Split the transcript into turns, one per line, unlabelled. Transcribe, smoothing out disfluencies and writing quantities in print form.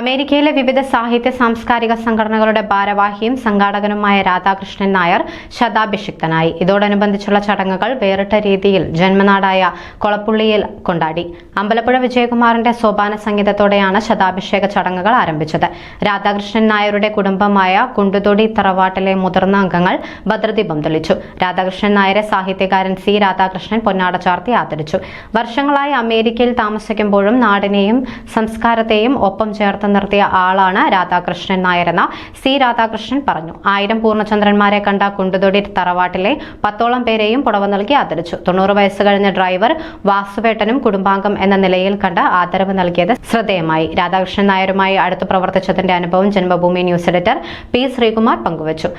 അമേരിക്കയിലെ വിവിധ സാഹിത്യ സാംസ്കാരിക സംഘടനകളുടെ ഭാരവാഹിയും സംഘാടകനുമായ രാധാകൃഷ്ണൻ നായർ ശതാഭിഷിക്തനായി. ഇതോടനുബന്ധിച്ചുള്ള ചടങ്ങുകൾ വേറിട്ട രീതിയിൽ ജന്മനാടായ കൊളപ്പുള്ളിയിൽ കൊണ്ടാടി. അമ്പലപ്പുഴ വിജയകുമാറിന്റെ സോപാന സംഗീതത്തോടെയാണ് ശതാഭിഷേക ചടങ്ങുകൾ ആരംഭിച്ചത്. രാധാകൃഷ്ണൻ നായരുടെ കുടുംബമായ കുണ്ടുതൊടി തറവാട്ടിലെ മുതിർന്ന അംഗങ്ങൾ ഭദ്രദീപം തെളിച്ചു. രാധാകൃഷ്ണൻ നായരെ സാഹിത്യകാരൻ സി രാധാകൃഷ്ണൻ പൊന്നാട ചാർത്തി ആദരിച്ചു. വർഷങ്ങളായി അമേരിക്കയിൽ താമസിക്കുമ്പോഴും നാടിനെയും സംസ്കാരത്തെയും ഒപ്പം ചേർത്ത് നിർത്തിയ ആളാണ് രാധാകൃഷ്ണൻ നായരെന്ന് സി രാധാകൃഷ്ണൻ പറഞ്ഞു. 1000 പൂർണ്ണചന്ദ്രന്മാരെ കണ്ട കുണ്ടുതൊടി തറവാട്ടിലെ 10ഓളം പേരെയും പുടവ നൽകി ആദരിച്ചു. 90 വയസ്സ് കഴിഞ്ഞ ഡ്രൈവർ വാസുവേട്ടനും കുടുംബാംഗം എന്ന നിലയിൽ കണ്ട് ആദരവ് നൽകിയത് ശ്രദ്ധേയമായി. രാധാകൃഷ്ണൻ നായരുമായി അടുത്ത് പ്രവർത്തിച്ചതിന്റെ അനുഭവം Janmabhumi news editor P Sreekumar പങ്കുവച്ചു.